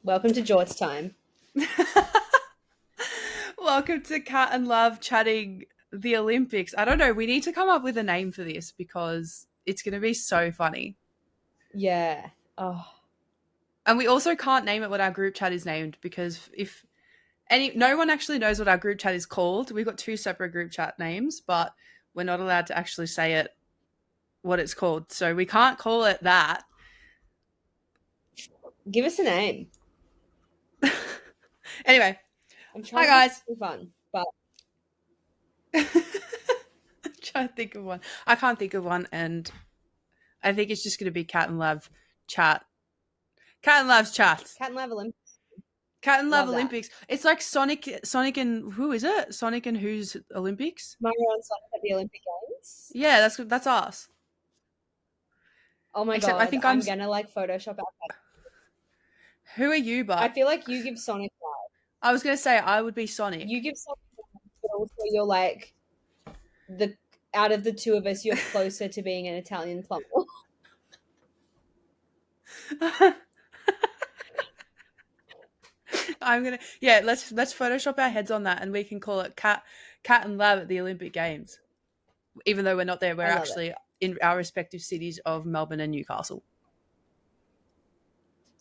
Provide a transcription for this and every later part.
Welcome to Jorts time. Welcome to Cat and Love chatting the Olympics. I don't know. We need to come up with a name for this because it's going to be so funny. Yeah. Oh. And we also can't name it what our group chat is named because no one actually knows what our group chat is called. We've got two separate group chat names, but we're not allowed to actually say it what it's called. So we can't call it that. Give us a name. Anyway, I'm trying hi guys. to be fun, but I'm trying to think of one. I can't think of one, and I think it's just going to be Cat and Love chat. Cat and Love's chat. Cat and Love Olympics. Cat and Love Love that. Olympics. It's like Sonic and who is it? Sonic and who's Olympics? Mario and Sonic at the Olympic Games. Yeah, that's us. Oh my Except god! I think I'm gonna Photoshop out. Who are you? But I feel like you give Sonic vibe. I was gonna say I would be Sonic. You give Sonic vibe, but also you're like out of the two of us, you're closer to being an Italian plumber. Let's Photoshop our heads on that, and we can call it Cat and Lab at the Olympic Games. Even though we're not there, we're actually in our respective cities of Melbourne and Newcastle.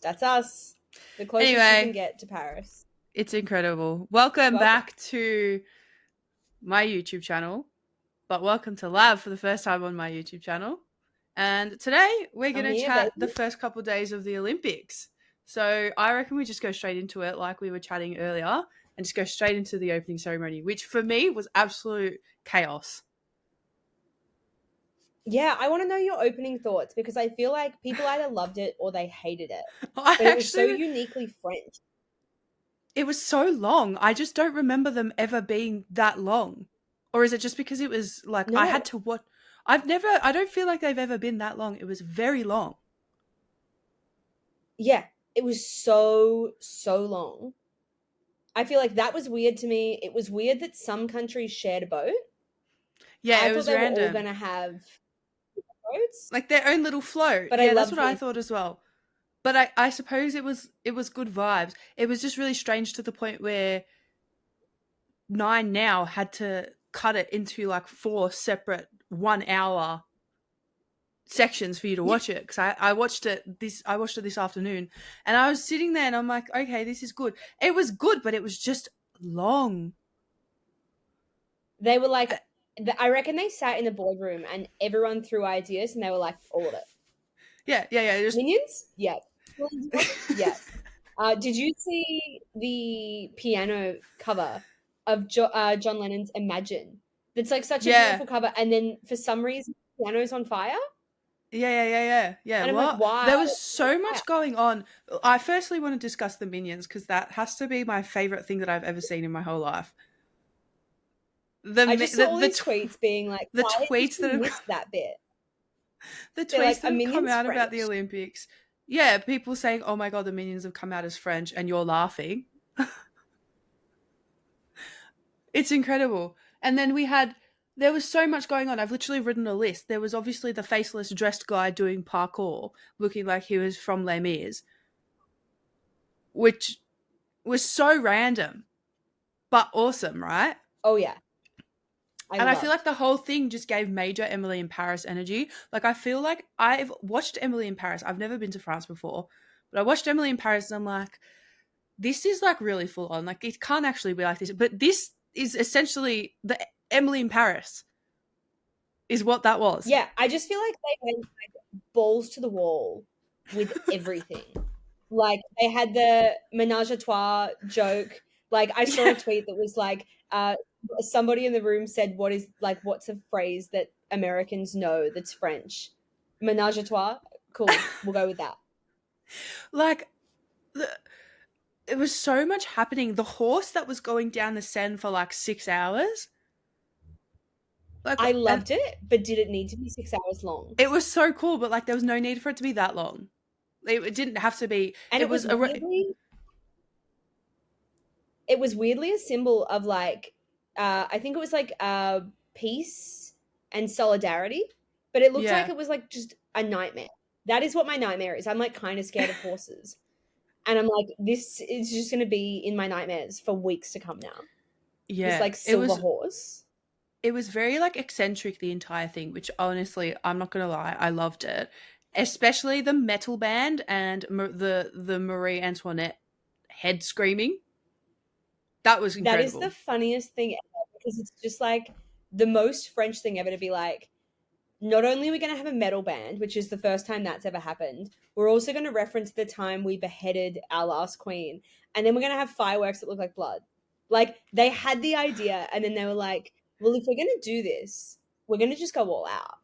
That's us. The closest you can get to Paris. It's incredible. Welcome back to my YouTube channel, but welcome to Lab for the first time on my YouTube channel. And today we're going to chat the first couple of days of the Olympics. So I reckon we just go straight into it like we were chatting earlier and just go straight into the opening ceremony, which for me was absolute chaos. Yeah, I want to know your opening thoughts because I feel like people either loved it or they hated it. It was so uniquely French. It was so long. I just don't remember them ever being that long. Or is it just because it was like I had to watch? I don't feel like they've ever been that long. It was very long. Yeah, it was so long. I feel like that was weird to me. It was weird that some countries shared a boat. Yeah, it was random. Were all going to have boats, like their own little float. But yeah, that's what I thought as well. But I suppose it was good vibes. It was just really strange to the point where 9 Now had to cut it into like 4 separate 1 hour sections for you to watch it, because I watched it this afternoon, and I was sitting there and I'm like, okay, this is good. It was good, but it was just long. They were like, I reckon they sat in the boardroom and everyone threw ideas and they were like, all of it. Yeah. Just... Minions? Yeah. Yeah. Did you see the piano cover of John Lennon's Imagine? That's like such a beautiful cover, and then for some reason the piano's on fire. Yeah. And I'm like, why? There was so much going on. I firstly want to discuss the Minions because that has to be my favorite thing that I've ever seen in my whole life. I just saw all these tweets being like, the tweets that have missed that bit. The tweets that have come out about the Olympics. Yeah, people saying, oh my God, the Minions have come out as French, and you're laughing. It's incredible. And then there was so much going on. I've literally written a list. There was obviously the faceless dressed guy doing parkour, looking like he was from Les Mis, which was so random, but awesome, right? Oh, yeah. I feel like the whole thing just gave major Emily in Paris energy. Like, I feel like I've watched Emily in Paris. I've never been to France before, but I watched Emily in Paris and I'm like, this is like really full on. Like, it can't actually be like this. But this is essentially the Emily in Paris is what that was. Yeah, I just feel like they went like balls to the wall with everything. Like, they had the menage a trois joke. Like, I saw a tweet that was like, somebody in the room said, what's a phrase that Americans know that's French? Menage a trois? Cool. We'll go with that. Like, it was so much happening. The horse that was going down the Seine for like 6 hours. Like, I loved it, but did it need to be 6 hours long? It was so cool, but like there was no need for it to be that long. It didn't have to be. And it was weirdly a symbol of like, I think it was like peace and solidarity, but it looked like it was like just a nightmare. That is what my nightmare is. I'm like kind of scared of horses. And I'm like, this is just going to be in my nightmares for weeks to come now. This Yeah, like silver horse. It was very like eccentric, the entire thing, which honestly, I'm not gonna lie, I loved it. Especially the metal band and the Marie Antoinette head screaming. That was That is the incredible. funniest thing ever, because it's just like the most French thing ever to be like, not only are we going to have a metal band, which is the first time that's ever happened, we're also going to reference the time we beheaded our last queen. And then we're going to have fireworks that look like blood. Like, they had the idea, and then they were like, well, if we're going to do this, we're going to just go all out.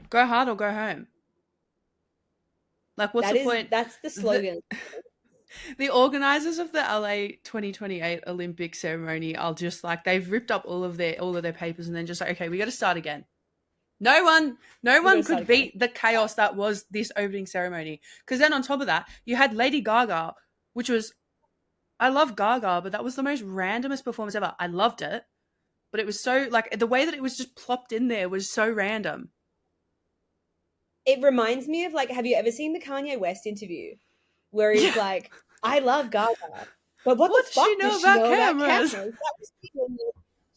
Go hard or go home. Like, what's the point? That's the slogan. The organizers of the LA 2028 Olympic ceremony are just like, they've ripped up all of their papers and then just like, okay, we got to start again. No one could beat the chaos that was this opening ceremony. Because then on top of that, you had Lady Gaga, which was, I love Gaga, but that was the most randomest performance ever. I loved it, but it was so, like, the way that it was just plopped in there was so random. It reminds me of, like, have you ever seen the Kanye West interview where he's like, I love Gaga, but what the fuck does she know about cameras?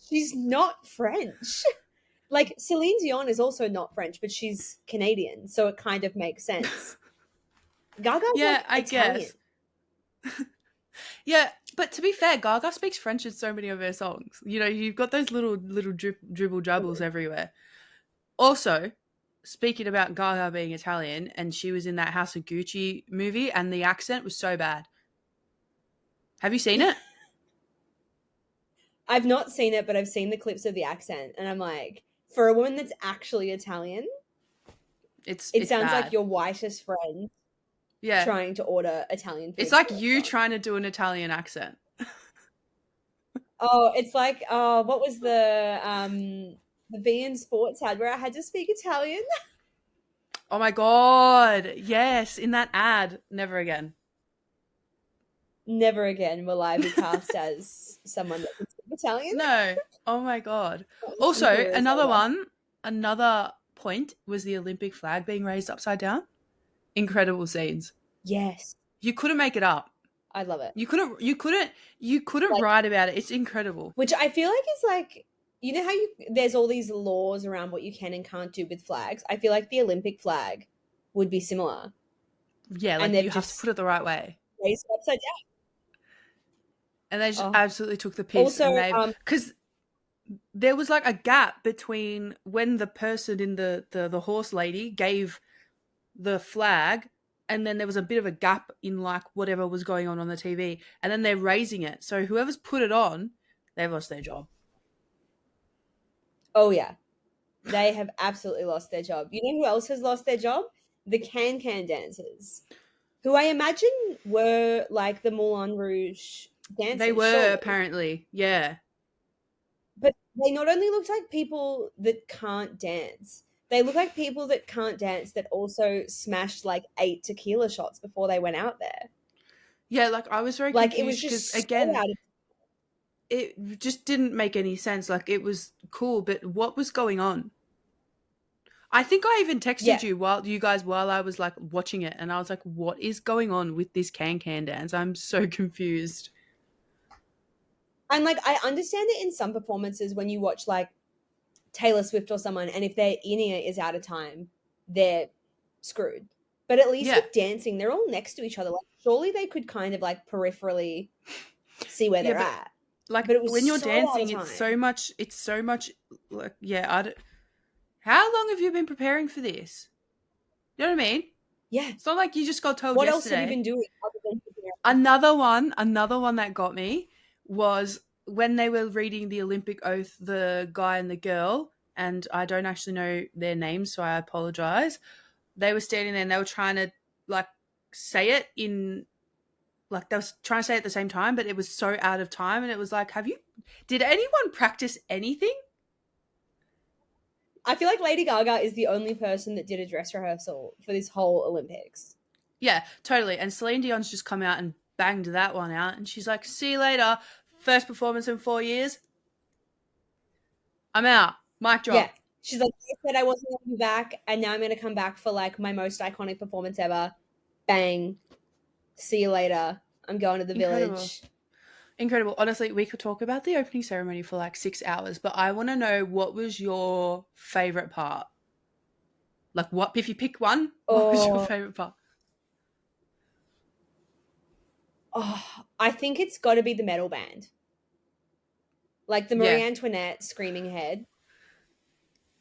She's not French. Like, Celine Dion is also not French, but she's Canadian, so it kind of makes sense. Gaga's yeah, like Italian. I guess. Yeah, but to be fair, Gaga speaks French in so many of her songs. You know, you've got those little dribble drabbles everywhere. Also, speaking about Gaga being Italian, and she was in that House of Gucci movie, and the accent was so bad. Have you seen it? I've not seen it, but I've seen the clips of the accent, and I'm like, for a woman that's actually Italian, it sounds bad. like your whitest friend trying to order Italian food. It's like you trying to do an Italian accent. Oh, it's like, what was the beIN Sports ad where I had to speak Italian? Oh my god, yes, in that ad. Never again. Never again will I be cast as someone that can speak Italian. No. Oh my god. Also, another point was the Olympic flag being raised upside down. Incredible scenes. Yes. You couldn't make it up. I love it. You couldn't like, write about it. It's incredible. Which I feel like is like, you know how there's all these laws around what you can and can't do with flags. I feel like the Olympic flag would be similar. Yeah, like you have to put it the right way. Raise it upside down. And they just absolutely took the piss. Also, because there was like a gap between when the person in the horse lady gave the flag, and then there was a bit of a gap in like whatever was going on the TV, and then they're raising it. So whoever's put it on, they've lost their job. Oh yeah, they have absolutely lost their job. You know who else has lost their job? The can dancers, who I imagine were like the Moulin Rouge dancers. They were apparently, yeah. But they not only looked like people that can't dance, they look like people that can't dance that also smashed like 8 tequila shots before they went out there. Yeah, like I was very confused. It was just so again, it just didn't make any sense. Like it was cool, but what was going on? I think I even texted you while I was like watching it, and I was like, what is going on with this can dance? I'm so confused. And like, I understand that in some performances when you watch like Taylor Swift or someone, and if their in-ear is out of time, they're screwed. But at least with dancing, they're all next to each other. Like, surely they could kind of like peripherally see where they're at. Like, but it was when you're dancing, it's so much like, how long have you been preparing for this? You know what I mean? Yeah. It's not like you just got told what yesterday. What else have you been doing other than preparing? Another one that got me was when they were reading the Olympic oath, the guy and the girl, and I don't actually know their names, so I apologize. They were standing there and they were trying to like say it in, like they were trying to say it at the same time, but it was so out of time. And it was like, did anyone practice anything? I feel like Lady Gaga is the only person that did a dress rehearsal for this whole Olympics. Yeah, totally. And Celine Dion's just come out and banged that one out. And she's like, see you later. First performance in 4 years. I'm out. Mic drop. Yeah. She's like, I said I wasn't going to be back, and now I'm going to come back for like my most iconic performance ever. Bang. See you later. I'm going to the village. Incredible. Honestly, we could talk about the opening ceremony for like 6 hours, but I want to know, what was your favorite part? Like, what, if you pick one, what was your favorite part? I think it's got to be the metal band. Like the Marie Antoinette screaming head.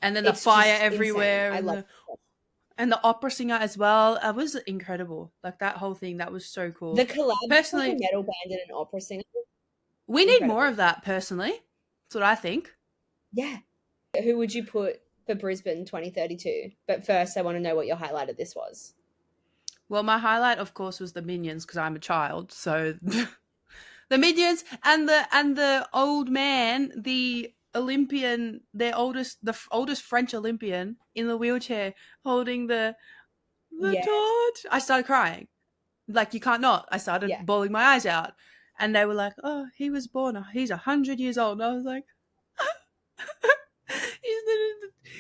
And then the fire everywhere. And the opera singer as well. It was incredible. Like, that whole thing, that was so cool. The collab personally, with a metal band and an opera singer. We need more of that, personally. That's what I think. Yeah. Who would you put for Brisbane 2032? But first, I want to know what your highlight of this was. Well, my highlight, of course, was the Minions, because I'm a child. So the Minions and the old man, the Olympian, the oldest French Olympian in the wheelchair holding the torch. I started crying. Like, you can't not. I started bawling my eyes out. And they were like, oh, he was born, he's 100 years old. And I was like, he's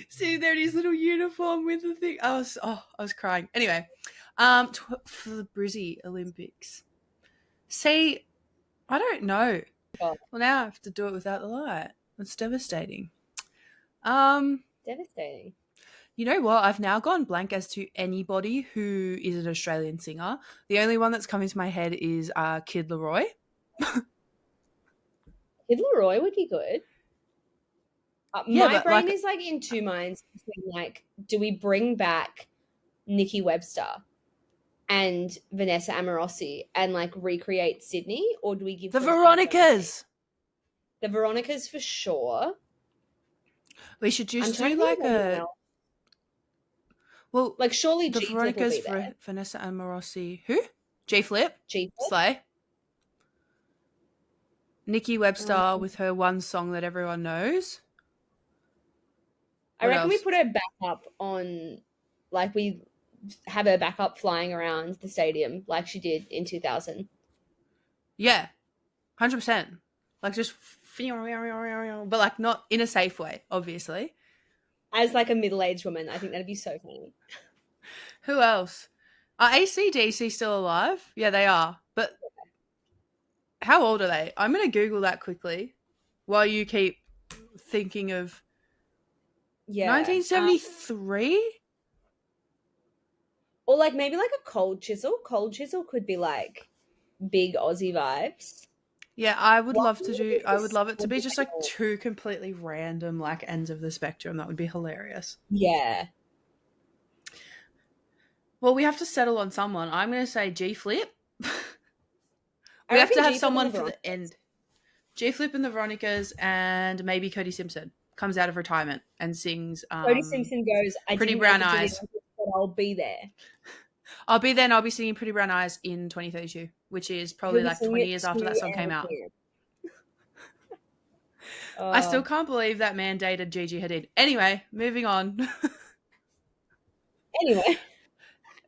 sitting there in his little uniform with the thing. I was crying. Anyway, for the Brizzy Olympics. See, I don't know. Well, now I have to do it without the light. It's devastating. Devastating. You know what? I've now gone blank as to anybody who is an Australian singer. The only one that's come into my head is Kid Laroi. Kid Laroi would be good. My brain is like in two minds between, like, do we bring back Nikki Webster and Vanessa Amorosi and like recreate Sydney, or do we give the Veronicas? The Veronicas for sure. We should just do like a. Well, like surely the Veronicas for Vanessa Amorosi. Who? G Flip. Slay. Nikki Webster with her one song that everyone knows. I reckon we put her back up on, like, we have her back up flying around the stadium like she did in 2000. Yeah, 100%. Like, just, but like not in a safe way, obviously. As like a middle-aged woman, I think that'd be so funny. Who else? Are AC/DC still alive? Yeah, they are. But how old are they? I'm going to Google that quickly while you keep thinking of 1973? Or like maybe like a Cold Chisel. Cold Chisel could be like big Aussie vibes. Yeah, I would love it to be just like two completely random like ends of the spectrum. That would be hilarious. Yeah. Well, we have to settle on someone. I'm going to say G Flip. We have to have someone for the end. G Flip and the Veronicas, and maybe Cody Simpson comes out of retirement and sings. Cody Simpson goes, Pretty Brown Eyes. But I'll be there. I'll be there, and I'll be singing Pretty Brown Eyes in 2032, which is probably like 20 years after that song came out. I still can't believe that man dated Gigi Hadid. Anyway, moving on.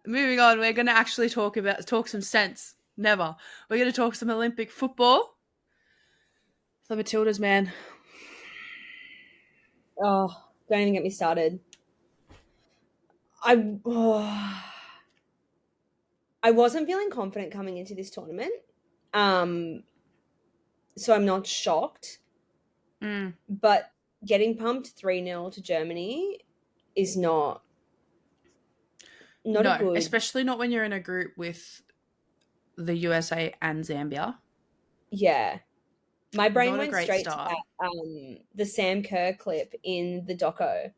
Moving on, we're going to actually talk some sense. Never. We're going to talk some Olympic football. The Matildas, man. Oh, don't even get me started. I wasn't feeling confident coming into this tournament. So I'm not shocked. But getting pumped 3-0 to Germany is not good. Especially not when you're in a group with the USA and Zambia. Yeah. My brain went straight to that, the Sam Kerr clip in the doco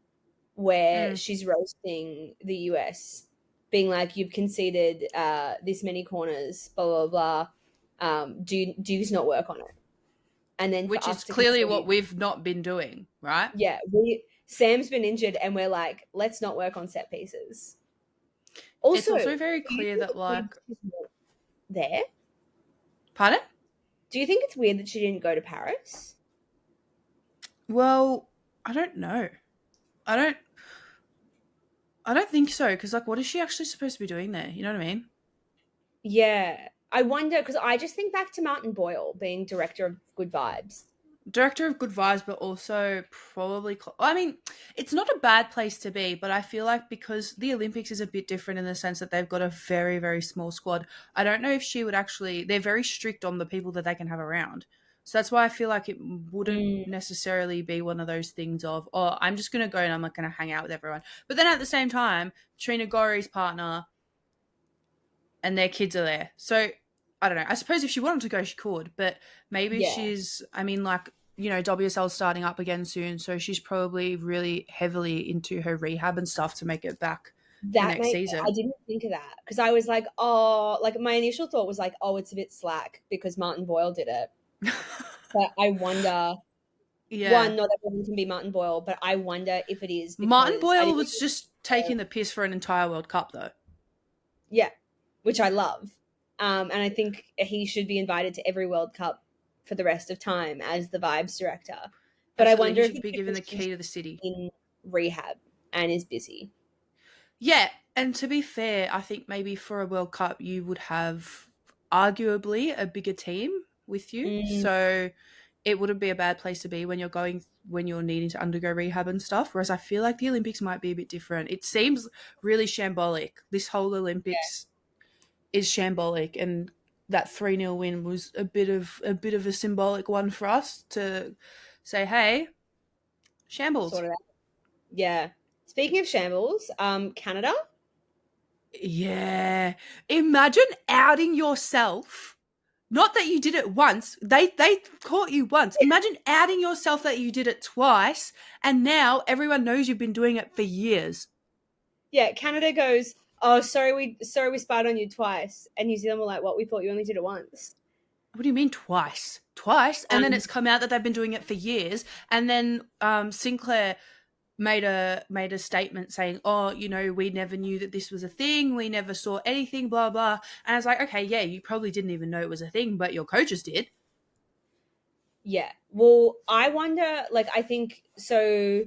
where she's roasting the US, being like, you've conceded this many corners, blah, blah, blah. Do you not work on it? And then which is clearly what we've not been doing, right? Yeah. Sam's been injured and we're like, let's not work on set pieces. Also, it's also very clear that like... There? Pardon? Do you think it's weird that she didn't go to Paris? Well, I don't know. I don't think so, because like, what is she actually supposed to be doing there? You know what I mean? Yeah. I wonder, because I just think back to Martin Boyle being director of Good Vibes. director of good vibes, but also probably, I mean, it's not a bad place to be, but I feel like because the Olympics is a bit different in the sense that they've got a very, very small squad, I don't know if she would actually, they're very strict on the people that they can have around. So that's why I feel like it wouldn't necessarily be one of those things of, oh, I'm just going to go and I'm not going to hang out with everyone. But then at the same time, Trina Gori's partner and their kids are there. So I don't know. I suppose if she wanted to go, she could, but maybe she's, I mean, like, you know, WSL's starting up again soon, so she's probably really heavily into her rehab and stuff to make it back for next season. I didn't think of that because I was like, oh, like my initial thought was like, oh, it's a bit slack because Martin Boyle did it. But I wonder, one, not everyone can be Martin Boyle, but I wonder if it is because Martin Boyle was just taking the piss for an entire World Cup, though. Yeah, which I love. And I think he should be invited to every World Cup for the rest of time as the vibes director. But absolutely. I wonder if he should be given the key to the city in rehab and is busy. Yeah, and to be fair, I think maybe for a World Cup you would have arguably a bigger team with you. So it wouldn't be a bad place to be when you're needing to undergo rehab and stuff. Whereas I feel like the Olympics might be a bit different. It seems really shambolic. This whole Olympics is shambolic, and that 3-0 win was a bit of a symbolic one for us to say, hey, shambles. Sort of that. Yeah. Speaking of shambles, Canada? Yeah. Imagine outing yourself. Not that you did it once. They caught you once. Imagine outing yourself that you did it twice, and now everyone knows you've been doing it for years. Yeah, Canada goes, oh, sorry we spied on you twice. And New Zealand were like, what? We thought you only did it once. What do you mean twice? Twice? And then it's come out that they've been doing it for years. And then Sinclair made a statement saying, oh, you know, we never knew that this was a thing. We never saw anything, blah, blah. And I was like, okay, yeah, you probably didn't even know it was a thing, but your coaches did. Yeah. Well, I wonder, like, I think, so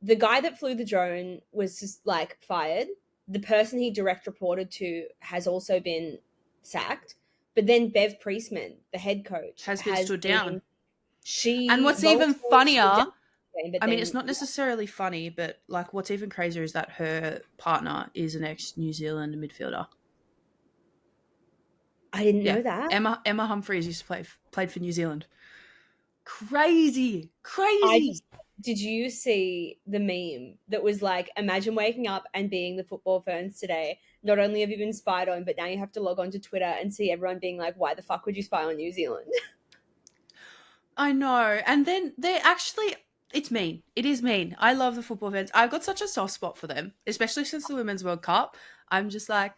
the guy that flew the drone was just, like, fired. The person he direct reported to has also been sacked. But then Bev Priestman, the head coach, has been stood down. And what's even funnier, I mean, it's not necessarily funny, but like what's even crazier is that her partner is an ex-New Zealand midfielder. I didn't know that. Emma Humphreys used to played for New Zealand. Crazy. Did you see the meme that was like, imagine waking up and being the football ferns today? Not only have you been spied on, but now you have to log on to Twitter and see everyone being like, why the fuck would you spy on New Zealand? I know. And then they actually, it's mean. It is mean. I love the football fans. I've got such a soft spot for them, especially since the Women's World Cup. I'm just like,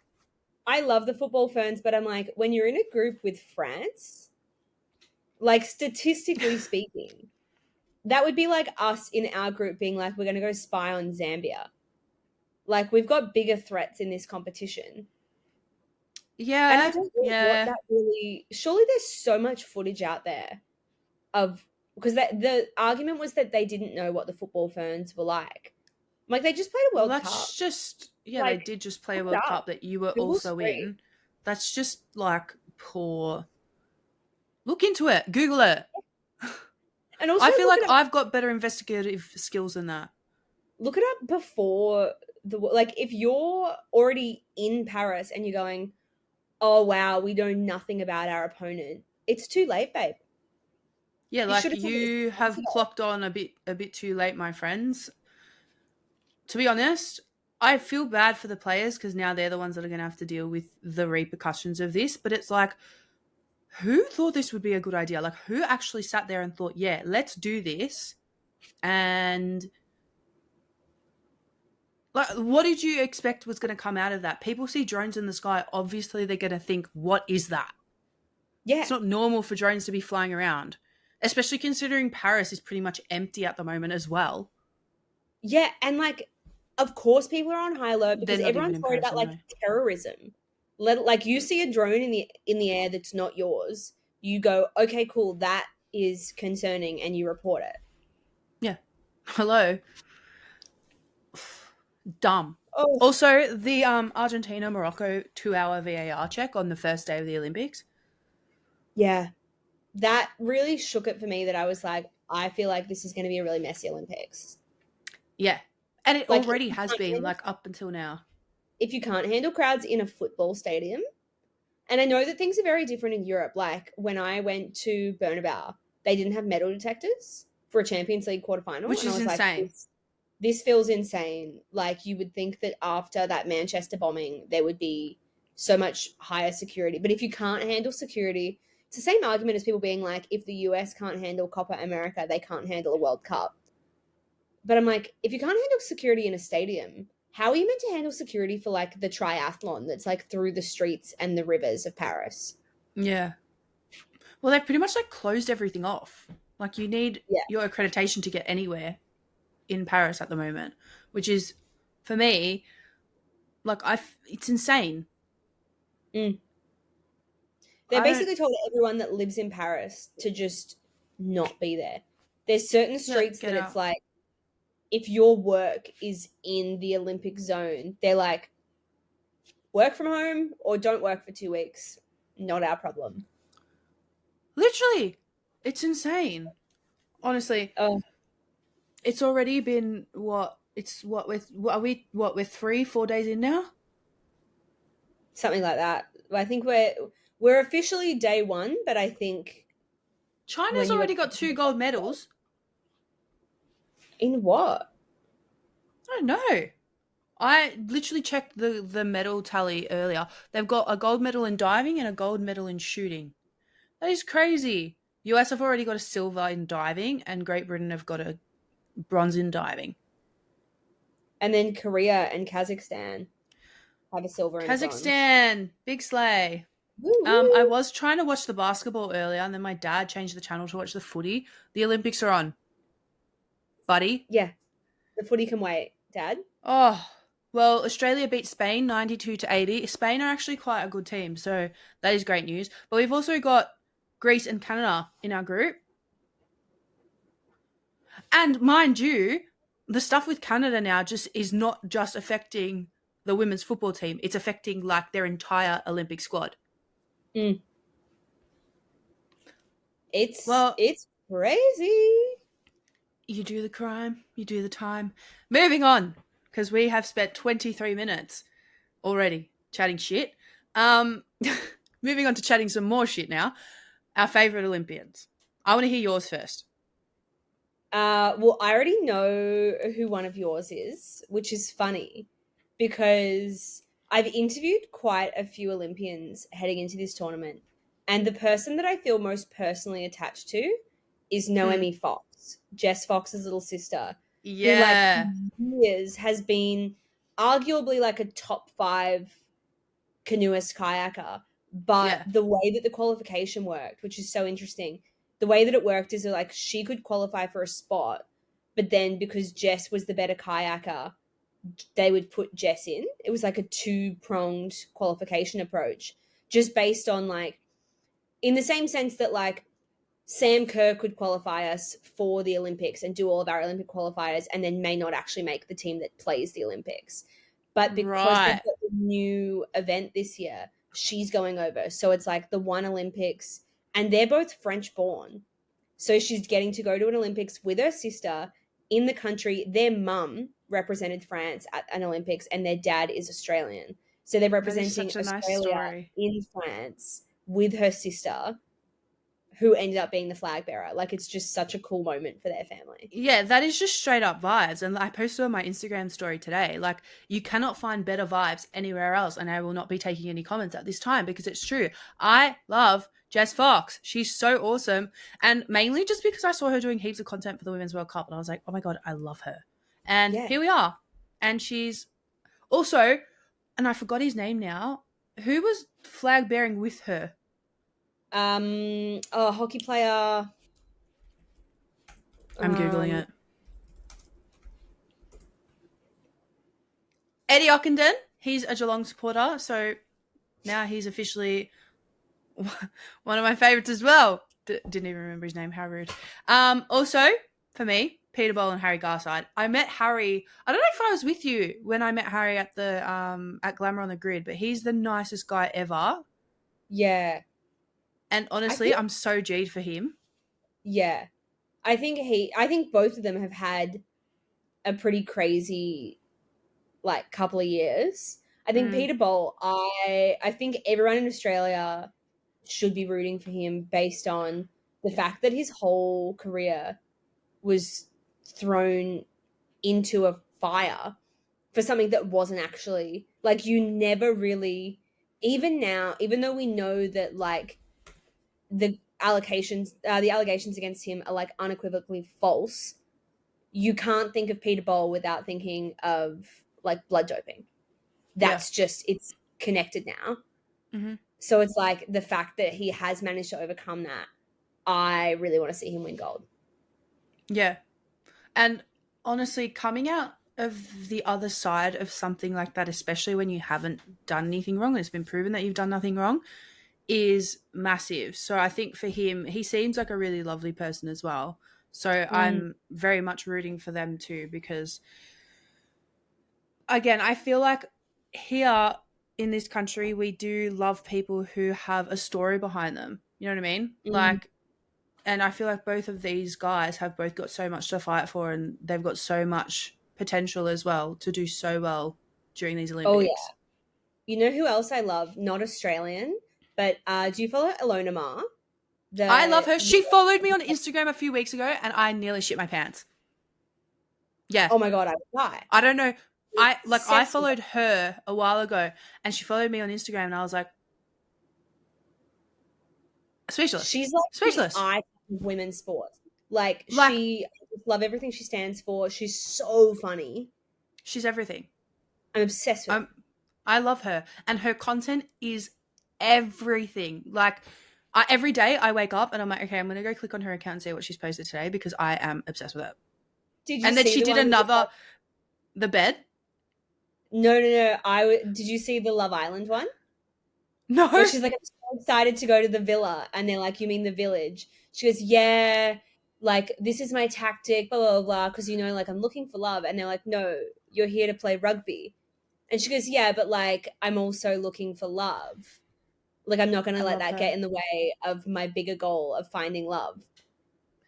I love the football ferns, but I'm like, when you're in a group with France, like statistically speaking, that would be like us in our group being like, we're going to go spy on Zambia. Like, we've got bigger threats in this competition. Yeah. And I don't know what that really, surely there's so much footage out there of, because the argument was that they didn't know what the football ferns were like. Like, they just played a World Cup. That's just, like, they did just play a World Cup that you were also in. That's just like poor. Look into it. Google it. And also, I feel like I've got better investigative skills than that. Look it up before like, if you're already in Paris and you're going, oh wow, we know nothing about our opponent, it's too late, babe. Yeah, like you have clocked on a bit too late, my friends. To be honest, I feel bad for the players because now they're the ones that are going to have to deal with the repercussions of this. But it's like, who thought this would be a good idea? Like, who actually sat there and thought, yeah, let's do this? And like, what did you expect was going to come out of that? People see drones in the sky. Obviously, they're going to think, what is that? Yeah. It's not normal for drones to be flying around, especially considering Paris is pretty much empty at the moment as well. Yeah, and like, of course people are on high alert because everyone's worried about like terrorism. Like, you see a drone in the air that's not yours, you go, okay, cool, that is concerning, and you report it. Yeah. Hello. Dumb. Oh. Also, the Argentina-Morocco 2-hour VAR check on the first day of the Olympics. Yeah. That really shook it for me that I was like, I feel like this is going to be a really messy Olympics. Yeah. And it already has been, like, up until now. If you can't handle crowds in a football stadium, and I know that things are very different in Europe. Like, when I went to Bernabeu, they didn't have metal detectors for a Champions League quarterfinal. Which and is I was insane. like, this feels insane. Like, you would think that after that Manchester bombing, there would be so much higher security. But if you can't handle security, it's the same argument as people being like, if the US can't handle Copa America, they can't handle a World Cup. But I'm like, if you can't handle security in a stadium, how are you meant to handle security for like the triathlon that's like through the streets and the rivers of Paris? Yeah. Well, they've pretty much like closed everything off. Like, you need your accreditation to get anywhere in Paris at the moment, which is, for me, like, it's insane. They basically told everyone that lives in Paris to just not be there. There's certain streets that it's like, if your work is in the Olympic zone, they're like, work from home or don't work for 2 weeks. Not our problem. Literally. It's insane. Honestly. Oh. It's already been we're 3-4 days in now? Something like that. I think we're officially day 1, but I think China's already got 2 gold medals. In what? I don't know. I literally checked the medal tally earlier. They've got a gold medal in diving and a gold medal in shooting. That is crazy. US have already got a silver in diving, and Great Britain have got a bronze in diving. And then Korea and Kazakhstan have a silver and a bronze. Kazakhstan, big slay. Woo-hoo. I was trying to watch the basketball earlier, and then my dad changed the channel to watch the footy. The Olympics are on, buddy. Yeah, the footy can wait, Dad. Oh, well, Australia beat Spain 92-80. Spain are actually quite a good team, so that is great news. But we've also got Greece and Canada in our group. And mind you, the stuff with Canada now just is not just affecting the women's football team. It's affecting like their entire Olympic squad. It's crazy. You do the crime, you do the time. Moving on, because we have spent 23 minutes already chatting shit. Moving on to chatting some more shit now. Our favourite Olympians. I want to hear yours first. Well, I already know who one of yours is, which is funny because I've interviewed quite a few Olympians heading into this tournament, and the person that I feel most personally attached to is Noemi Fox, Jess Fox's little sister. Yeah. Who, like, years has been arguably like a top 5 canoeist kayaker, but the way that the qualification worked, which is so interesting, the way that it worked is like she could qualify for a spot, but then because Jess was the better kayaker, they would put Jess in. It was like a 2-pronged qualification approach, just based on like, in the same sense that like Sam Kerr could qualify us for the Olympics and do all of our Olympic qualifiers and then may not actually make the team that plays the Olympics. But because they've got the new event this year, she's going over. So it's like the one Olympics, and they're both French born. So she's getting to go to an Olympics with her sister in the country. Their mum represented France at an Olympics and their dad is Australian. So they're representing Australia in France with her sister, who ended up being the flag bearer. Like, it's just such a cool moment for their family. Yeah, that is just straight up vibes. And I posted on my Instagram story today, like, you cannot find better vibes anywhere else. And I will not be taking any comments at this time because it's true. I love Jess Fox. She's so awesome. And mainly just because I saw her doing heaps of content for the Women's World Cup. And I was like, oh my God, I love her. And here we are. And she's also, and I forgot his name now, who was flag bearing with her? Hockey player. I'm Googling it. Eddie Ockenden. He's a Geelong supporter, so now he's officially one of my favourites as well. Didn't even remember his name. How rude. Also, for me, Peter Bowl and Harry Garside. I met Harry. I don't know if I was with you when I met Harry at the at Glamour on the Grid, but he's the nicest guy ever. Yeah. And honestly, I'm so G'd for him. Yeah. I think both of them have had a pretty crazy like couple of years. I think Peter Bol, I think everyone in Australia should be rooting for him based on the fact that his whole career was thrown into a fire for something that wasn't actually like, you never really, even now, even though we know that like the allegations against him are like unequivocally false, you can't think of Peter Bol without thinking of like blood doping. That's just, it's connected now. Mm-hmm. So it's like the fact that he has managed to overcome that, I really want to see him win gold. Yeah. And honestly, coming out of the other side of something like that, especially when you haven't done anything wrong and it's been proven that you've done nothing wrong, is massive. So I think for him, he seems like a really lovely person as well. So I'm very much rooting for them too, because again, I feel like here in this country, we do love people who have a story behind them. You know what I mean? Like, and I feel like both of these guys have both got so much to fight for, and they've got so much potential as well to do so well during these Olympics. Oh, yeah. You know who else I love? Not Australian, but do you follow Ilona Maher? I love her. She followed me on Instagram a few weeks ago, and I nearly shit my pants. Yeah. Oh my God, I would die. I don't know. I followed her a while ago, and she followed me on Instagram, and I was like, speechless. She's like speechless. The icon of women's sports. Like I love everything she stands for. She's so funny. She's everything. I'm obsessed with her. I love her, and her content is everything. Like, every day I wake up and I'm like, okay, I'm going to go click on her account and see what she's posted today, because I am obsessed with it. Did you and then she did another, the bed? No. Did you see the Love Island one? No. Where she's like, I'm so excited to go to the villa. And they're like, you mean the village? She goes, yeah, like, this is my tactic, blah, blah, blah, because, you know, like, I'm looking for love. And they're like, no, you're here to play rugby. And she goes, yeah, but, like, I'm also looking for love. Like, I'm not going to let that get in the way of my bigger goal of finding love.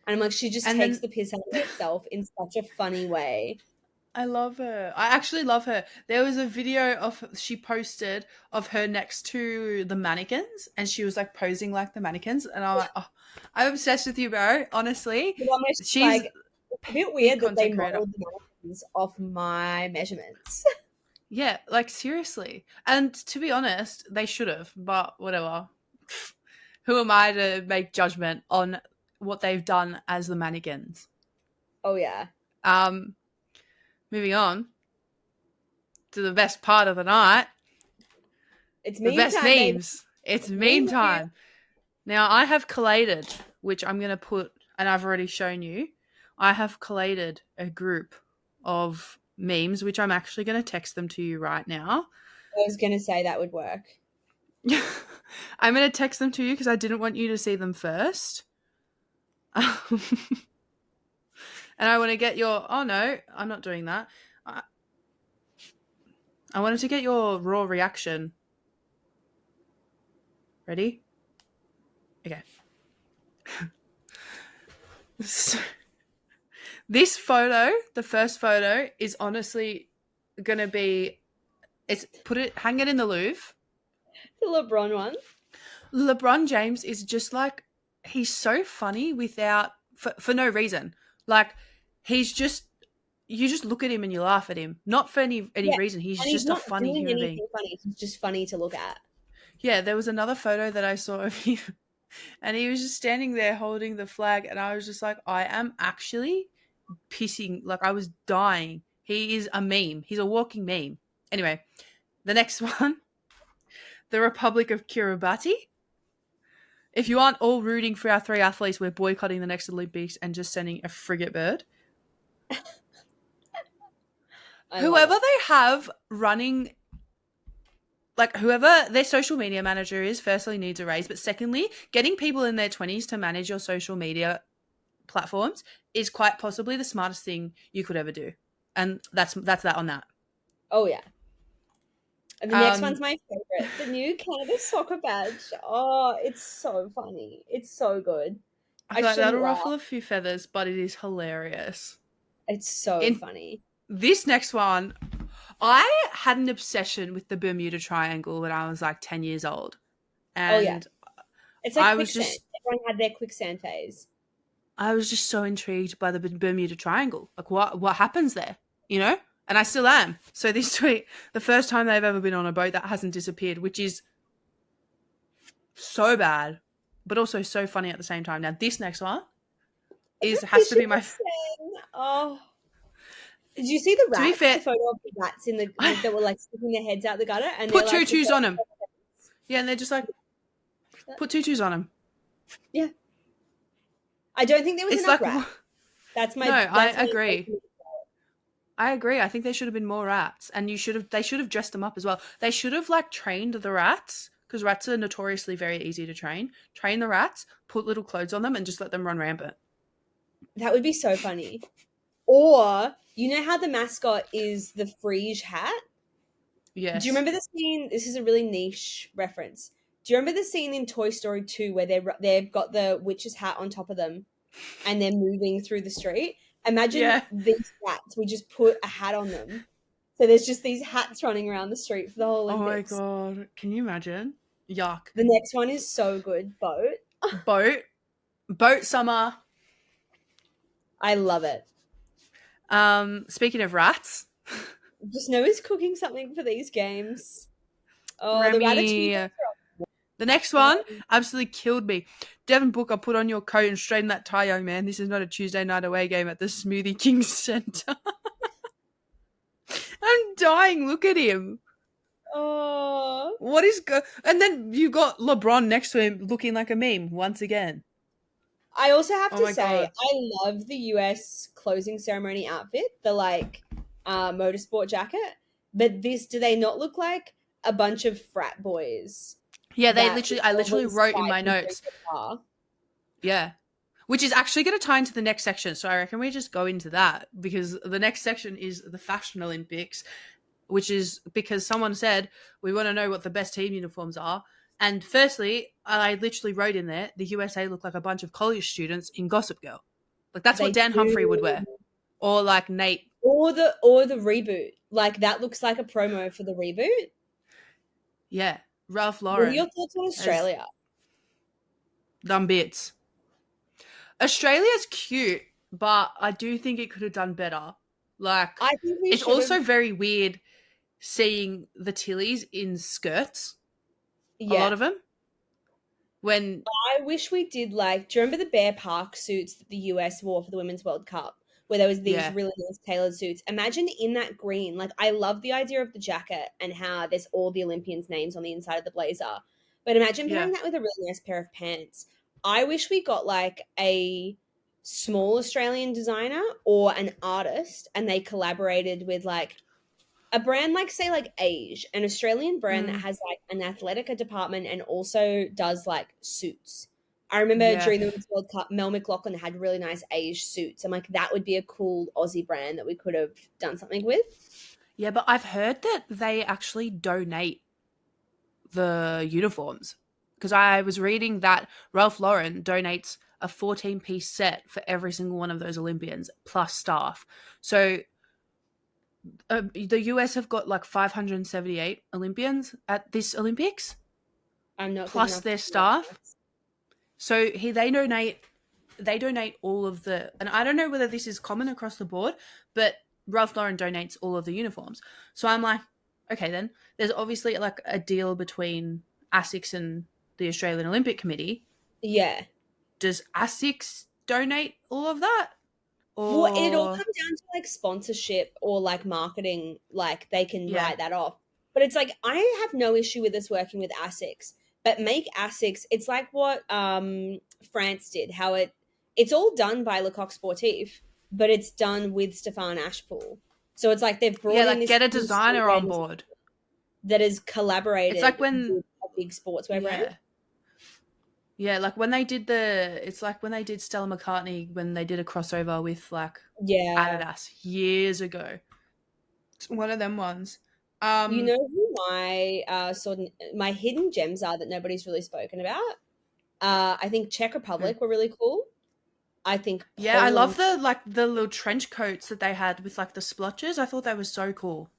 And I'm like, she just takes the piss out of herself in such a funny way. I love her. I actually love her. There was a video she posted of her next to the mannequins, and she was like posing like the mannequins, and I'm like, oh, I'm obsessed with you, bro. Honestly, she's like, it's a bit weird that they modeled the mannequins off my measurements. Yeah, like, seriously. And to be honest, they should have, but whatever. Who am I to make judgment on what they've done as the mannequins? Oh yeah. Moving on to the best part of the night. It's meme the best time, memes. Baby. It's meme time. Now, I have collated, which I'm going to put, and I've already shown you, I have collated a group of memes, which I'm actually going to text them to you right now. I was going to say that would work. I'm going to text them to you because I didn't want you to see them first. And I want to get your... Oh, no, I'm not doing that. I wanted to get your raw reaction. Ready? Okay. So, this photo, the first photo, is honestly going to be... hang it in the Louvre. The LeBron one. LeBron James is just like... He's so funny for no reason. Like, he's just, you just look at him and you laugh at him. Not for any reason. He's just a funny human being. Funny. He's just funny to look at. Yeah, there was another photo that I saw of him, and he was just standing there holding the flag, and I was just like, I am actually pissing, like, I was dying. He is a meme. He's a walking meme. Anyway, the next one, the Republic of Kiribati. If you aren't all rooting for our 3 athletes, we're boycotting the next Olympics and just sending a frigate bird. Whoever they have running, like, whoever their social media manager is, firstly needs a raise, but secondly, getting people in their 20s to manage your social media platforms is quite possibly the smartest thing you could ever do. And that's that on that. Oh, yeah. And the next one's my favorite, the new Canada soccer badge. Oh, it's so funny. It's so good. I feel like that'll ruffle a few feathers, but it is hilarious. It's so funny. This next one, I had an obsession with the Bermuda Triangle when I was like 10 years old. And it's like quicksand. Everyone had their quicksand phase. I was just so intrigued by the Bermuda Triangle. Like, what happens there, you know? And I still am. So this tweet, the first time they've ever been on a boat that hasn't disappeared, which is so bad, but also so funny at the same time. Now, this next one has to be my... Oh. Did you see the rats? To be fair, the photo of the rats that were like sticking their heads out the gutter? And put tutus on them. Yeah, and they're just like, put tutus on them. Yeah. I don't think there was enough rats. That's my... No, I agree. I agree. I think there should have been more rats, and they should have dressed them up as well. They should have like trained the rats, because rats are notoriously very easy to train. Train the rats, put little clothes on them, and just let them run rampant. That would be so funny. Or, you know how the mascot is the Frege hat? Yes. Do you remember the scene? This is a really niche reference. Do you remember the scene in Toy Story 2 where they've got the witch's hat on top of them and they're moving through the street? Imagine these rats. We just put a hat on them. So there's just these hats running around the street for the whole Olympics. Oh my God. Can you imagine? Yuck. The next one is so good. Boat. Boat summer. I love it. Speaking of rats. Just know who's cooking something for these games. Oh, Remy. The Ratatouille. The next one absolutely killed me. Devin Booker, put on your coat and straighten that tie, young man. This is not a Tuesday night away game at the Smoothie King Centre. I'm dying. Look at him. Oh. What is and then you got LeBron next to him looking like a meme once again. I also have to say, I love the US closing ceremony outfit, the motorsport jacket. But do they not look like a bunch of frat boys? Yeah, I literally wrote in my notes. Yeah. Which is actually going to tie into the next section. So I reckon we just go into that, because the next section is the Fashion Olympics, which is because someone said, we want to know what the best team uniforms are. And firstly, I literally wrote in there, the USA look like a bunch of college students in Gossip Girl. Like, that's what Dan Humphrey would wear. Or like Nate. Or the reboot. Like, that looks like a promo for the reboot. Yeah. Ralph Lauren. What are your thoughts on Australia? Dumb bits. Australia's cute, but I do think it could have done better. Like, I think it's also very weird seeing the Tillies in skirts. Yeah. A lot of them. I wish we did, do you remember the Bear Park suits that the US wore for the Women's World Cup? Where there was these really nice tailored suits. Imagine in that green. Like, I love the idea of the jacket and how there's all the Olympians' names on the inside of the blazer. But imagine pairing that with a really nice pair of pants. I wish we got a small Australian designer or an artist, and they collaborated with a brand say alllll, an Australian brand that has an athletica department and also does suits. I remember during the Women's World Cup, Mel McLaughlin had really nice alllll suits. I'm that would be a cool Aussie brand that we could have done something with. Yeah, but I've heard that they actually donate the uniforms, because I was reading that Ralph Lauren donates a 14-piece set for every single one of those Olympians plus staff. So the US have got 578 Olympians at this Olympics. I'm not plus their staff. So they donate all of the, and I don't know whether this is common across the board, but Ralph Lauren donates all of the uniforms. So I'm like, okay, then there's obviously a deal between ASICS and the Australian Olympic Committee. Yeah. Does ASICS donate all of that? Or... Well, it all comes down to sponsorship or marketing. They can write that off. But it's I have no issue with us working with ASICS. But make ASICS, it's what France did, how it's all done by Le Coq Sportif, but it's done with Stefan Ashpool. So it's they've brought in this... get a designer on board. That has collaborated it's when, with a big sportswear brand. Yeah, when they did when they did Stella McCartney, when they did a crossover with Adidas years ago. It's one of them ones. You know who my hidden gems are that nobody's really spoken about? I think Czech Republic were really cool. I think Yeah, I love Poland. the little trench coats that they had with like the splotches. I thought they were so cool.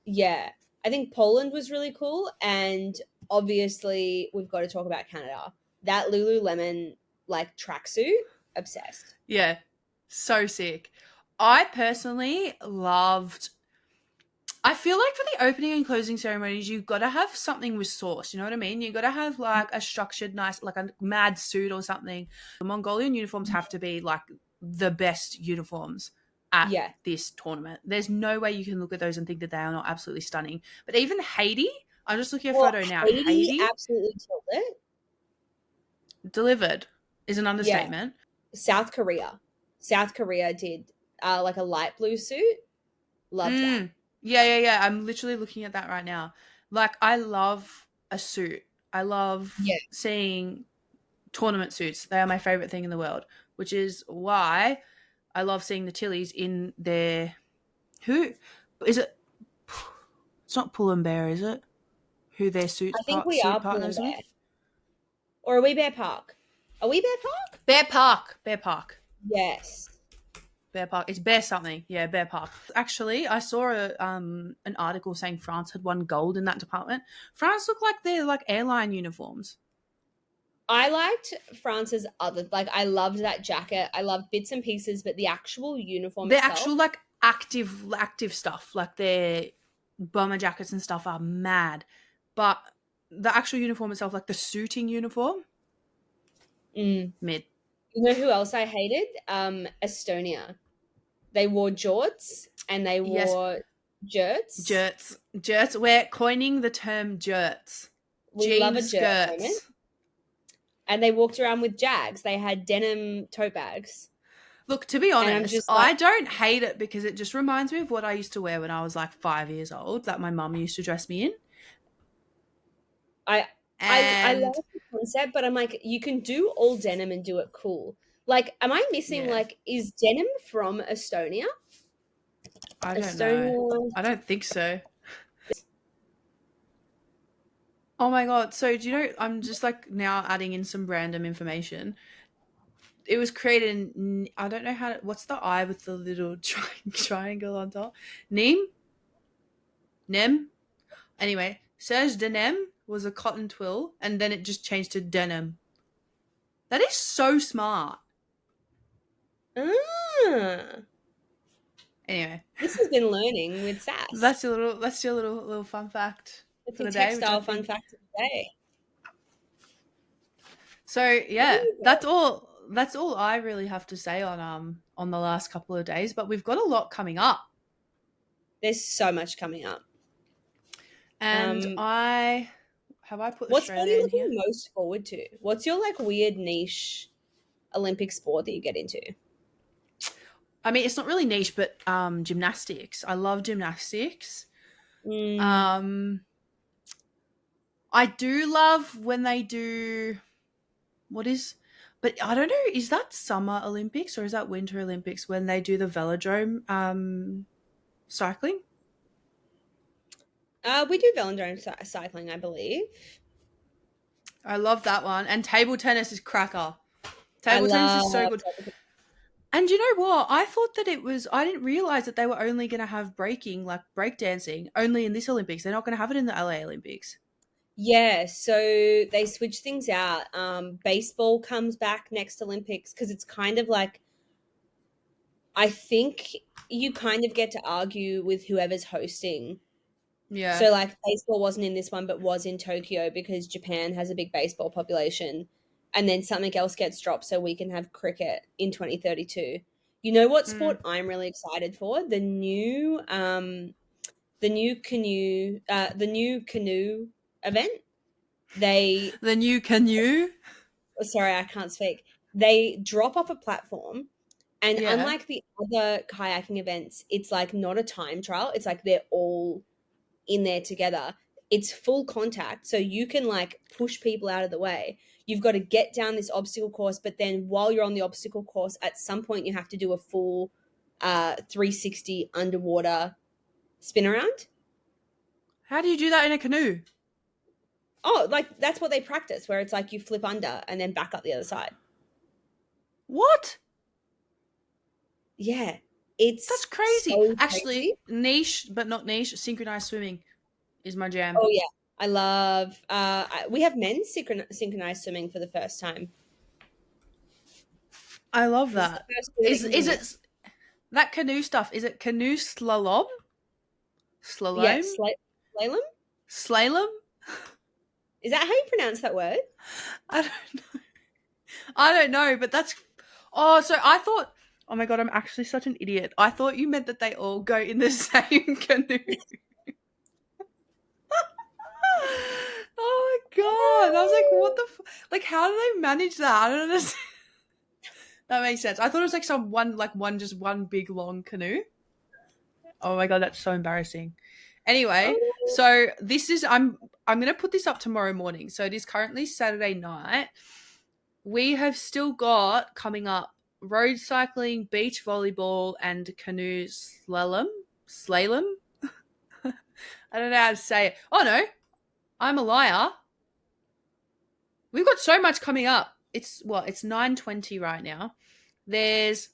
Yeah, I think Poland was really cool, and obviously we've got to talk about Canada. That Lululemon like tracksuit, obsessed. Yeah, so sick. I personally loved. I feel like for the opening and closing ceremonies, you've got to have something with sauce. You know what I mean? You've got to have like a structured, nice, like a mad suit or something. The Mongolian uniforms have to be like the best uniforms at Yeah. this tournament. There's no way you can look at those and think that they are not absolutely stunning. But even Haiti, I'm just looking at a Well, photo now. Haiti Haiti absolutely killed it. delivered is an Yeah. understatement. South Korea. South Korea did like a light blue suit. Loved that. Yeah. I'm literally looking at that right now. Like, I love a suit. I love Yeah. seeing tournament suits. They are my favorite thing in the world, which is why I love seeing the Tillies in their. Who is it? It's not Pull and Bear, is it? Who their I think we suit are pulling partners Bear. with? Or are we Bear Park? Are we Bear Park? Bear Park. Bear Park. Yes. Bear Park. It's Bear something. Yeah, Bear Park. Actually, I saw an article saying France had won gold in that department. France look like they're like airline uniforms. I liked France's other, like, I loved that jacket. I loved bits and pieces, but the actual uniform Their itself. actual like active stuff, like their bomber jackets and stuff are mad. But the actual uniform itself, like the suiting uniform, mid. You know who else I hated? Estonia. They wore jorts and they Yes, wore jerts. jerts. We're coining the term jerts. We love Jean a jert moment. skirts. And they walked around with Jags. They had denim tote bags. Look, to be honest, Like, I don't hate it because it just reminds me of what I used to wear when I was like 5 years old, that my mum used to dress me in. I love the concept, but I'm like, you can do all denim and do it cool. Like, am I missing, like, is denim from Estonia? I don't know. I don't think so. Oh my god. So do you know, I'm just like now adding in some random information. It was created in, I don't know how to, what's the eye with the little triangle on top? Nem? Anyway, Serge Denim was a cotton twill and then it just changed to denim. That is so smart. Anyway, this has been learning with Sass. That's your little fun fact it's for the a day. Textile fun fact of the day. So yeah, that's all I really have to say on the last couple of days. But we've got a lot coming up. There's so much coming up. And I put what's Australia in here? What are you looking most forward to? What's your like weird niche Olympic sport that you get into? I mean, it's not really niche, but gymnastics. I love gymnastics. I do love when they do but I don't know, is that Summer Olympics or is that Winter Olympics when they do the velodrome cycling? We do velodrome cycling, I believe. I love that one. And table tennis is cracker. Table tennis is so good. And you know what? I thought that I didn't realize that they were only going to have breaking, like breakdancing, only in this Olympics. They're not going to have it in the LA Olympics. Yeah, so they switch things out. Baseball comes back next Olympics because it's kind of like, I think you kind of get to argue with whoever's hosting. Yeah. So like baseball wasn't in this one, but was in Tokyo because Japan has a big baseball population. And then something else gets dropped so we can have cricket in 2032. You know what sport I'm really excited for? The new canoe event. The new canoe? Sorry, I can't speak. They drop off a platform, and unlike the other kayaking events, it's like not a time trial. It's like they're all in there together. It's full contact, so you can like push people out of the way. You've got to get down this obstacle course, but then while you're on the obstacle course, at some point you have to do a full 360 underwater spin around. How do you do that in a canoe? Oh, like that's what they practice, where it's like you flip under and then back up the other side. What? Yeah, That's it's crazy. so Actually, crazy. niche but not niche, synchronized swimming is my jam. Oh yeah, I love. We have men's synchronized swimming for the first time. I love This is the that. first year in Is England. it that canoe stuff? Is it canoe slalom? Yeah, Slalom? slalom. Slalom? Is that how you pronounce that word? I don't know. I don't know, but that's. Oh, so I thought. Oh my god, I'm actually such an idiot. I thought you meant that they all go in the same canoe. Oh my god! I was like, what the? Like, how do they manage that? I don't understand. That makes sense. I thought it was like just one big long canoe. Oh my god, that's so embarrassing. Anyway, Oh, so this is I'm gonna put this up tomorrow morning. So it is currently Saturday night. We have still got coming up road cycling, beach volleyball, and canoe slalom. Slalom? I don't know how to say it. Oh no, I'm a liar. We've got so much coming up. It's 9:20 right now. There's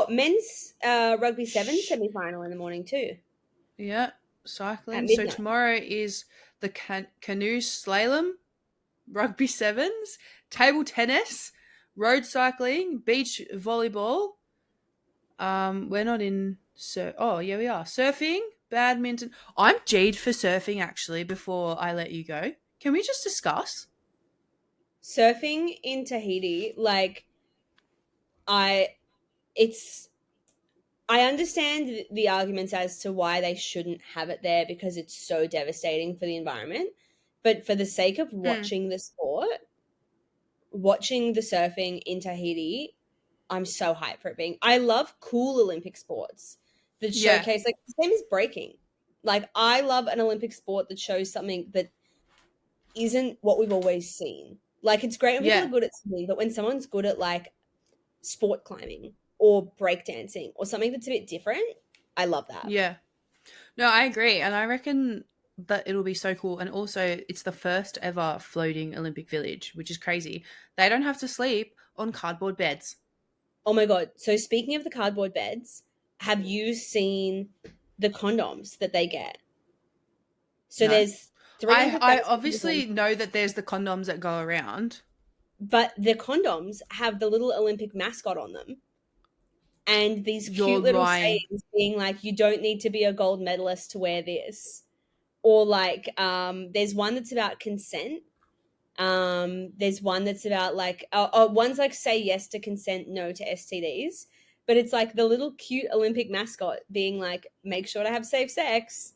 men's rugby seven semi-final in the morning too yeah, at cycling. So midnight. tomorrow is the canoe slalom, rugby sevens, table tennis, road cycling, beach volleyball. We're not in oh yeah we are. Surfing, badminton. I'm G'd for surfing actually before I let you go. Can we just discuss? Surfing in Tahiti, like I, it's I understand the arguments as to why they shouldn't have it there because it's so devastating for the environment. But for the sake of Mm, watching the sport, watching the surfing in Tahiti, I'm so hyped for it being. I love cool Olympic sports that yeah, showcase, like, the same as breaking. Like, I love an Olympic sport that shows something that isn't what we've always seen. Like, it's great when people are yeah, good at swimming, but when someone's good at, like, sport climbing or breakdancing or something that's a bit different, I love that. yeah. No, I agree, and I reckon that it'll be so cool. And also, it's the first ever floating Olympic village, which is crazy. They don't have to sleep on cardboard beds. Oh my God. So, speaking of the cardboard beds, have you seen the condoms that they get? So, No, there's I 300,000 obviously know that there's the condoms that go around. but the condoms have the little Olympic mascot on them and these You're cute little lying. sayings being like, you don't need to be a gold medalist to wear this. Or like, there's one that's about consent. There's one that's about like, one's like say yes to consent, no to STDs. But it's like the little cute Olympic mascot being like, make sure to have safe sex.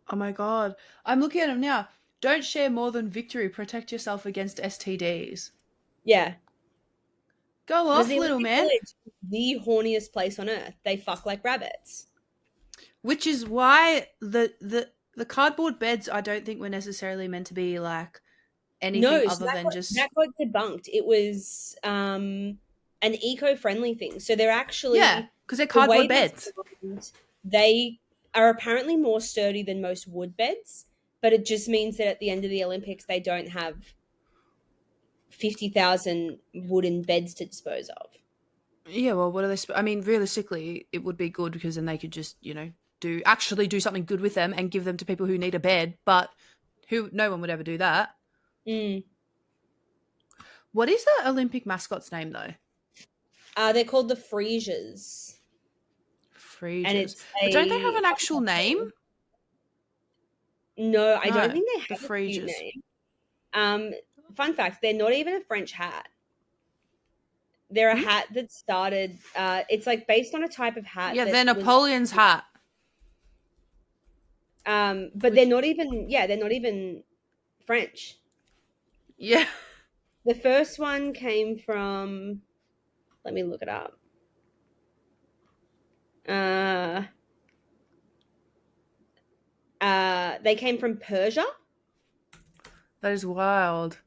Oh my god, I'm looking at them now. Don't share more than victory. Protect yourself against STDs. Yeah. Go Because off, the little Olympic man. Village is the horniest place on earth. They fuck like rabbits. Which is why the cardboard beds I don't think were necessarily meant to be like anything No, so other than just that got debunked. It was an eco-friendly thing. So they're yeah, actually because they're the way cardboard they're beds. designed, they are apparently more sturdy than most wood beds, but it just means that at the end of the Olympics they don't have 50,000 wooden beds to dispose of. Yeah, well, what are they? I mean, realistically, it would be good because then they could just do something good with them and give them to people who need a bed. But who? No one would ever do that. Mm. What is the Olympic mascot's name though? They're called the Fresias, and Fresias. it's But don't they have a an actual name? no, I don't No, think they the have a cute Fresias. name. Um, Fun fact: they're not even a French hat. They're a Hmm? hat that started. It's like based on a type of hat Yeah, that they're was. Napoleon's hat. But they're Which not even. Yeah, they're not even French. yeah. The first one came from. Let me look it up. Uh, they came from Persia, That is wild.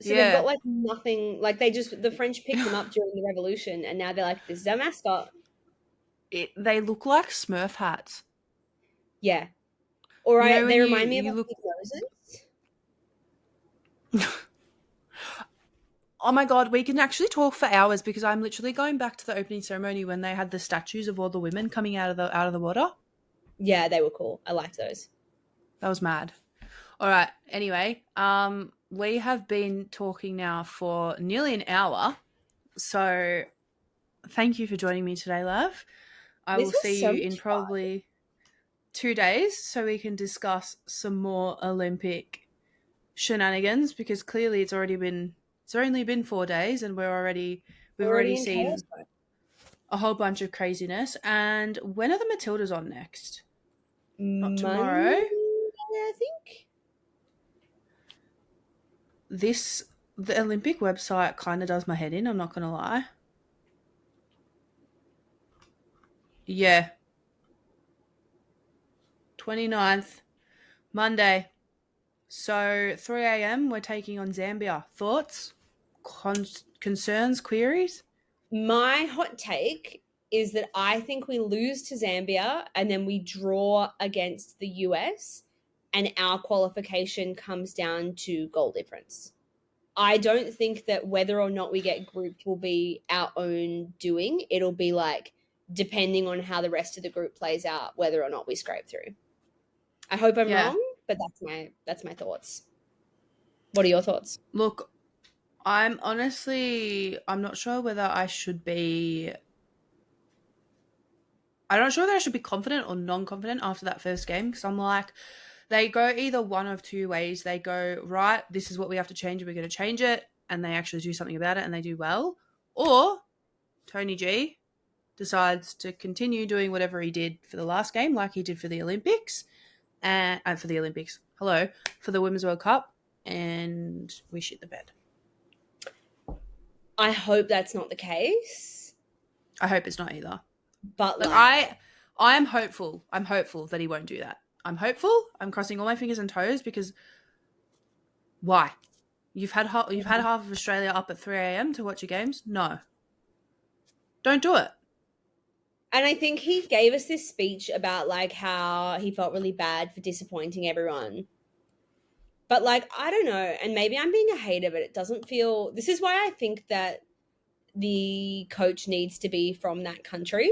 so they've got Yeah. like nothing. Like the French picked them up during the Revolution, and now they're like, this is our mascot. They look like Smurf hats. Yeah, or You know when they you remind me of you like look big noses. Oh my God, we can actually talk for hours because I'm literally going back to the opening ceremony when they had the statues of all the women coming out of the water. Yeah, they were cool. I liked those. That was mad. All right. Anyway, we have been talking now for nearly an hour. So thank you for joining me today, love. I will see so you in probably 2 days so we can discuss some more Olympic shenanigans because clearly it's only been 4 days and we've already in seen chaos. a whole bunch of craziness. And when are the Matildas on next? Not tomorrow. Monday, I think. The Olympic website kind of does my head in, I'm not going to lie. Yeah. 29th, Monday. So 3 a.m. we're taking on Zambia. Thoughts? Concerns? Queries? My hot take is that I think we lose to Zambia and then we draw against the US and our qualification comes down to goal difference. I don't think that whether or not we get grouped will be our own doing. It'll be like depending on how the rest of the group plays out, whether or not we scrape through. I hope I'm wrong, but that's my thoughts. What are your thoughts? Look, I'm not sure whether I should be. I'm not sure whether I should be confident or non-confident after that first game because I'm like, they go either one of two ways. They go, right, this is what we have to change, we're going to change it, and they actually do something about it and they do well. Or Tony G decides to continue doing whatever he did for the last game, like he did for the Olympics, and for the Women's World Cup, and we shit the bed. I hope that's not the case. I hope it's not either. But I am hopeful. I'm hopeful that he won't do that. I'm hopeful. I'm crossing all my fingers and toes because why? You've had half of Australia up at 3 a.m. to watch your games? No. Don't do it. And I think he gave us this speech about like how he felt really bad for disappointing everyone. But like, I don't know, and maybe I'm being a hater, but it doesn't feel, this is why I think that the coach needs to be from that country.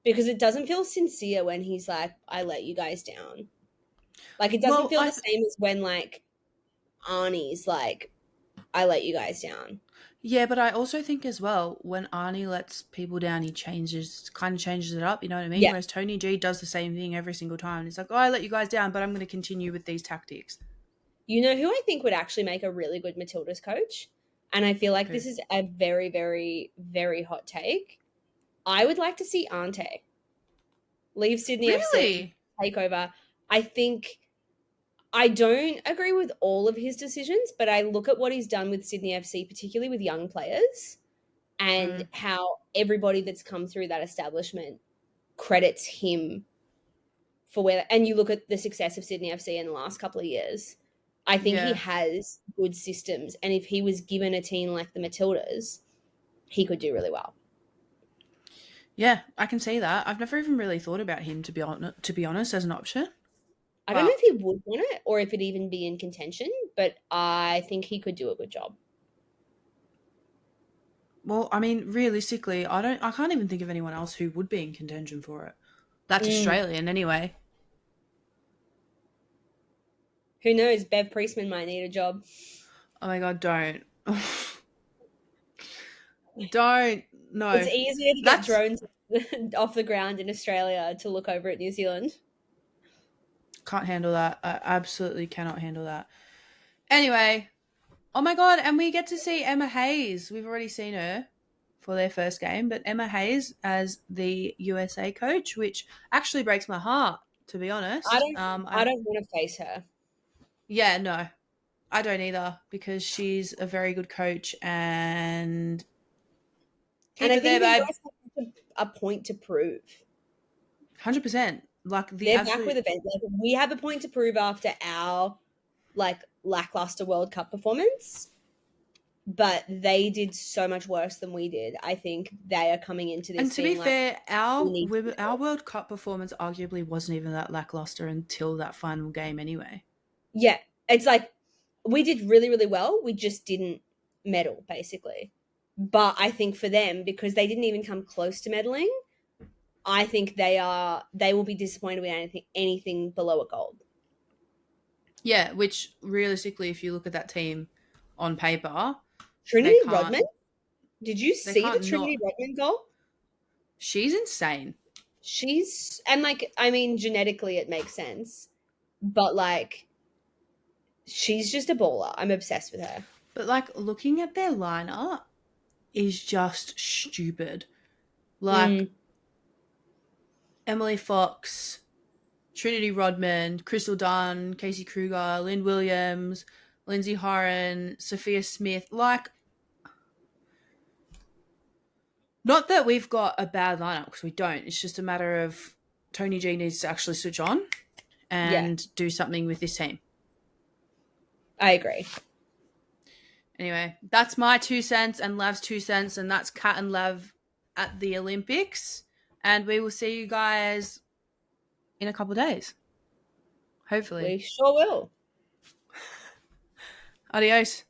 Because it doesn't feel sincere when he's like, I let you guys down. Like, it doesn't feel the same as when, like, Arnie's like, I let you guys down. Yeah, but I also think as well, when Arnie lets people down, he kind of changes it up, you know what I mean? Yeah. Whereas Tony G does the same thing every single time. He's like, oh, I let you guys down, but I'm going to continue with these tactics. You know who I think would actually make a really good Matildas coach? And I feel like this is a very, very, very hot take. I would like to see Ante leave Sydney FC, take over. I don't agree with all of his decisions, but I look at what he's done with Sydney FC, particularly with young players, and how everybody that's come through that establishment credits him for where. And you look at the success of Sydney FC in the last couple of years. I think he has good systems, and if he was given a team like the Matildas, he could do really well. Yeah, I can see that. I've never even really thought about him, to be honest, as an option. I don't know if he would want it or if it'd even be in contention, but I think he could do a good job. Well, I mean, realistically, I can't even think of anyone else who would be in contention for it. That's Australian anyway. Who knows? Bev Priestman might need a job. Oh my God, don't. Don't. No. It's easier to get drones off the ground in Australia to look over at New Zealand. Can't handle that. I absolutely cannot handle that. Anyway, oh my God, and we get to see Emma Hayes. We've already seen her for their first game, but Emma Hayes as the USA coach, which actually breaks my heart, to be honest. I don't want to face her. Yeah, no, I don't either, because she's a very good coach and I think the US have a point to prove. 100%. Like they're back with a bend. Like, we have a point to prove after our like lackluster World Cup performance, but they did so much worse than we did. I think they are coming into this. And to be fair, our World Cup performance arguably wasn't even that lackluster until that final game anyway. Yeah, it's like we did really, really well. We just didn't medal, basically. But I think for them, because they didn't even come close to medaling, I think they will be disappointed with anything below a gold. Yeah, which realistically, if you look at that team on paper, Trinity Rodman? Did you see the Trinity not, Rodman goal? She's insane. And like, I mean, genetically it makes sense, but like, she's just a baller. I'm obsessed with her. But like, looking at their lineup is just stupid. Like, Emily Fox, Trinity Rodman, Crystal Dunn, Casey Kruger, Lynn Williams, Lindsay Horan, Sophia Smith. Like, not that we've got a bad lineup, because we don't. It's just a matter of Tony G needs to actually switch on and do something with this team. I agree. Anyway, that's my 2 cents and Lav's 2 cents, and that's Kat and Lav at the Olympics. And we will see you guys in a couple of days. Hopefully. We sure will. Adios.